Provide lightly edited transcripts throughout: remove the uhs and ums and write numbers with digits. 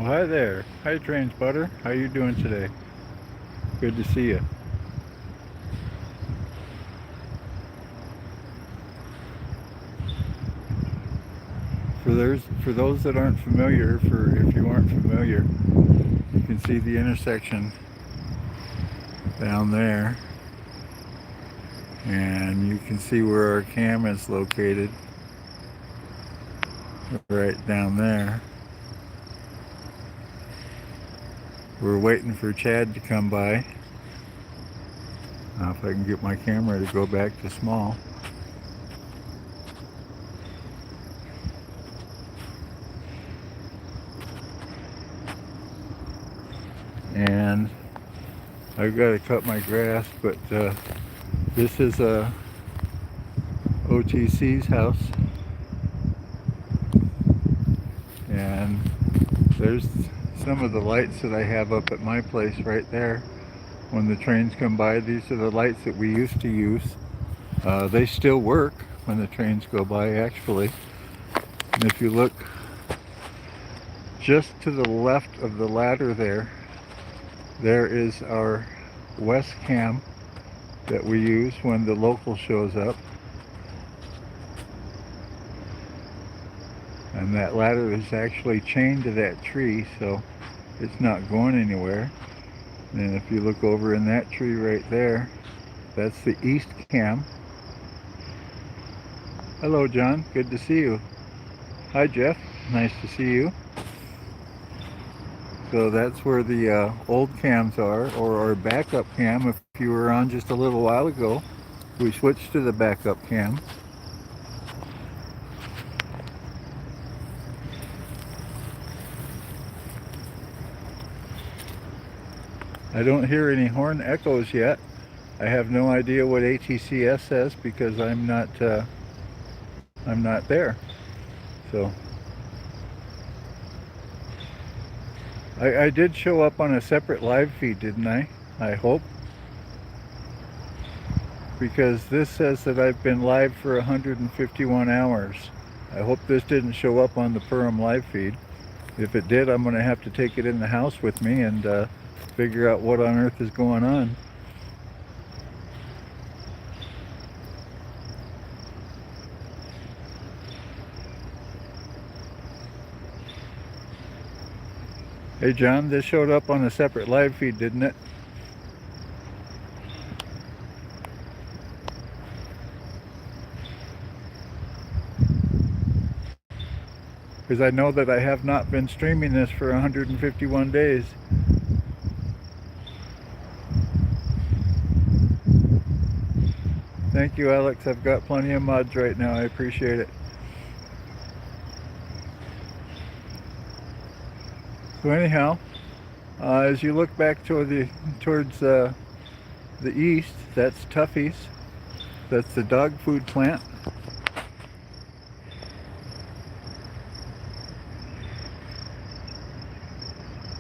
Well, hi there. Hi, Trains Butter. How you doing today? Good to see you. For those that aren't familiar, for if you aren't familiar, you can see the intersection down there, and you can see where our cam is located, right down there. We're waiting for Chad to come by. If I can get my camera to go back to small. And I've got to cut my grass, but this is OTC's house, and there's some of the lights that I have up at my place right there. When the trains come by, these are the lights that we used to use. They still work when the trains go by, actually. And if you look just to the left of the ladder there is our west cam that we use when the local shows up. And that ladder is actually chained to that tree, so it's not going anywhere. And if you look over in that tree right there, that's the east cam. Hello, John. Good to see you. Hi, Jeff. Nice to see you. So that's where the old cams are, or our backup cam. If you were on just a little while ago, we switched to the backup cam. I don't hear any horn echoes yet. I have no idea what ATCS says because I'm not there. So I did show up on a separate live feed, didn't I? I hope. Because this says that I've been live for 151 hours. I hope this didn't show up on the Perham live feed. If it did, I'm going to have to take it in the house with me and figure out what on earth is going on. Hey John, this showed up on a separate live feed, didn't it? Because I know that I have not been streaming this for 151 days. Thank you, Alex. I've got plenty of mods right now. I appreciate it. So anyhow, as you look back towards the east, that's Tuffy's. That's the dog food plant.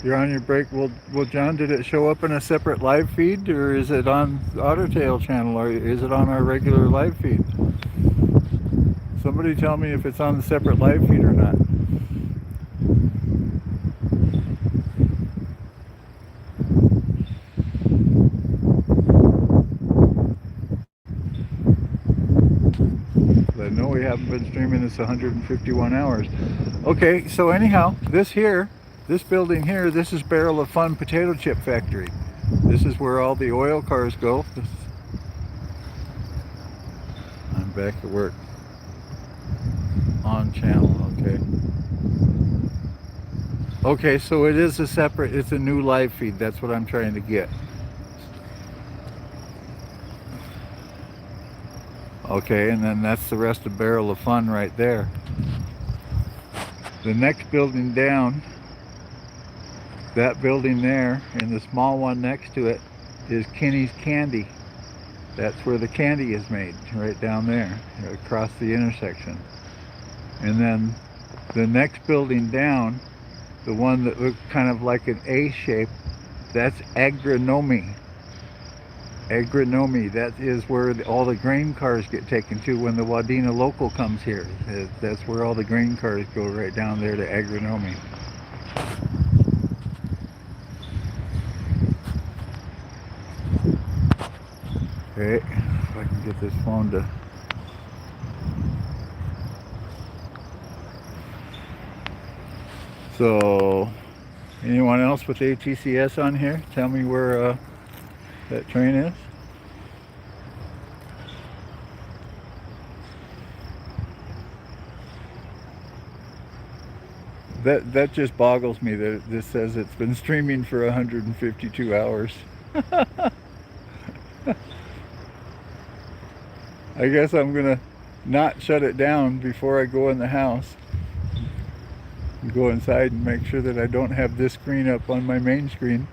You're on your break. Well, John, did it show up in a separate live feed, or is it on the Otter channel, or is it on our regular live feed? Somebody tell me if it's on the separate live feed or not. I know we haven't been streaming this 151 hours. Okay, so anyhow, this building here, this is Barrel of Fun Potato Chip Factory. This is where all the oil cars go. I'm back at work. On channel, okay. Okay, so it is it's a new live feed. That's what I'm trying to get. Okay, and then that's the rest of Barrel of Fun right there. The next building down, that building there, and the small one next to it, is Kenny's Candy. That's where the candy is made, right down there, across the intersection. And then the next building down, the one that looks kind of like an A shape, that's agronomy. Agronomy, that is where all the grain cars get taken to when the Wadena local comes here. That's where all the grain cars go, right down there to agronomy. Okay, if I can get this phone to... So, anyone else with ATCS on here? Tell me where that train is. That just boggles me that this says it's been streaming for 152 hours. I guess I'm gonna not shut it down before I go in the house. Go inside and make sure that I don't have this screen up on my main screen.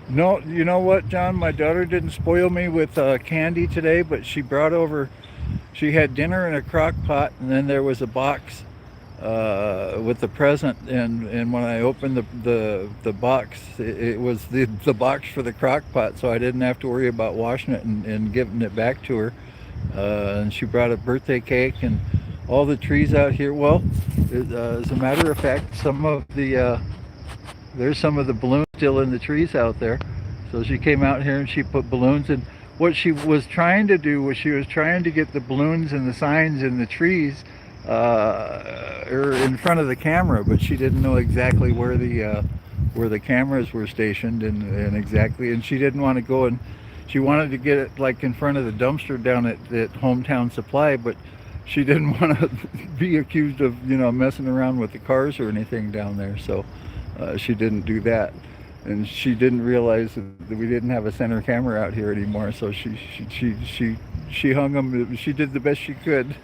No, you know what, John? My daughter didn't spoil me with candy today, but she brought over, she had dinner in a crock pot, and then there was a box with the present, and when I opened the box, it was the box for the crock pot, so I didn't have to worry about washing it and giving it back to her. And she brought a birthday cake and all the trees out here. Well, as a matter of fact, some of the there's some of the balloons still in the trees out there. So she came out here and she put balloons in. What she was trying to do was she was trying to get the balloons and the signs in the trees in front of the camera, but she didn't know exactly where the cameras were stationed and exactly, and she didn't want to go, and she wanted to get it like in front of the dumpster down at Hometown Supply, but she didn't want to be accused of, you know, messing around with the cars or anything down there. So she didn't do that, and she didn't realize that we didn't have a center camera out here anymore. So she hung them. She did the best she could.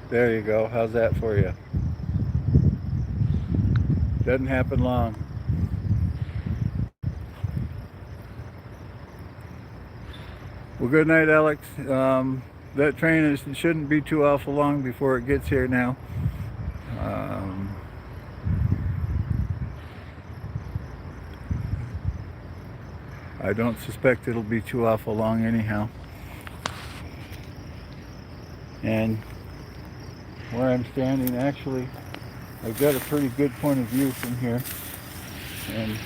There you go. How's that for you? Doesn't happen long. Well, good night, Alex. That train shouldn't be too awful long before it gets here now. I don't suspect it'll be too awful long anyhow. And where I'm standing, actually, I've got a pretty good point of view from here, and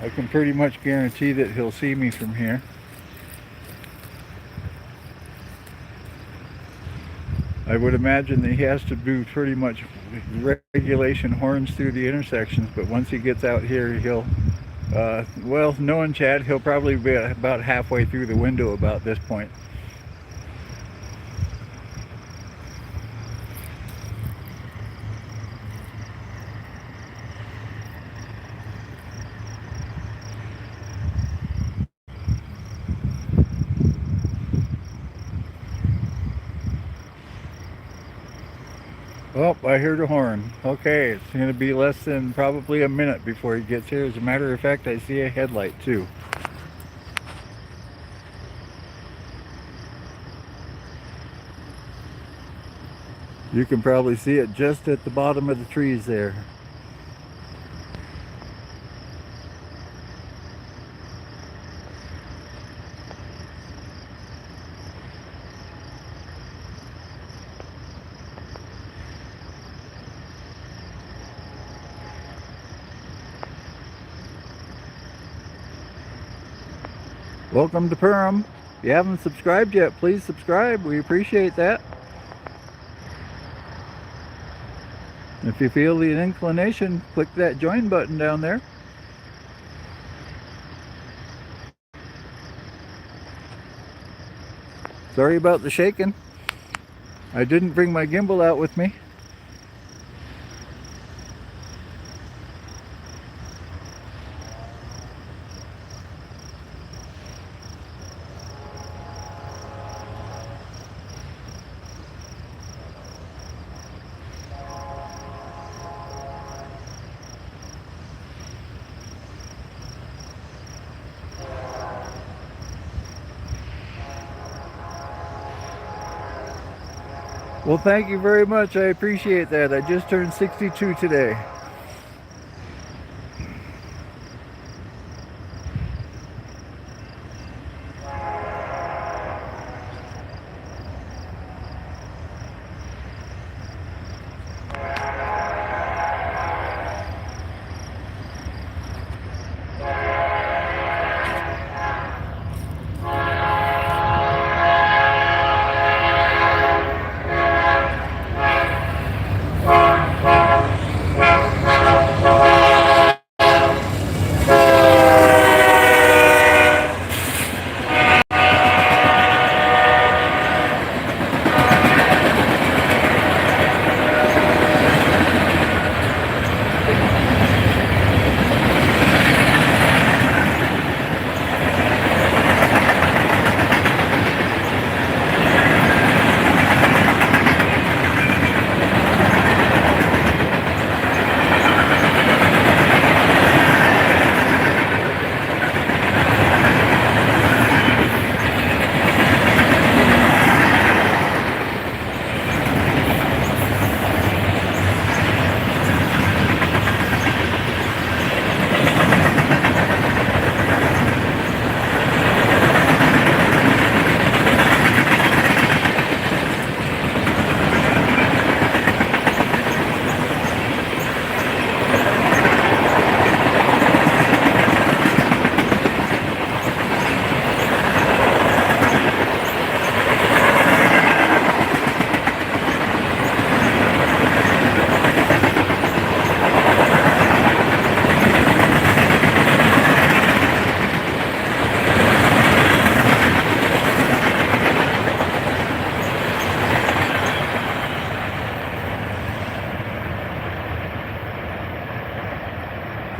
I can pretty much guarantee that he'll see me from here. I would imagine that he has to do pretty much regulation horns through the intersections, but once he gets out here, he'll, well, knowing Chad, he'll probably be about halfway through the window about this point. Oh, I heard a horn. Okay, it's going to be less than probably a minute before he gets here. As a matter of fact, I see a headlight too. You can probably see it just at the bottom of the trees there. Welcome to Perham. If you haven't subscribed yet, please subscribe. We appreciate that. If you feel the inclination, click that join button down there. Sorry about the shaking. I didn't bring my gimbal out with me. Well, thank you very much. I appreciate that. I just turned 62 today.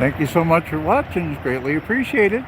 Thank you so much for watching. It's greatly appreciated.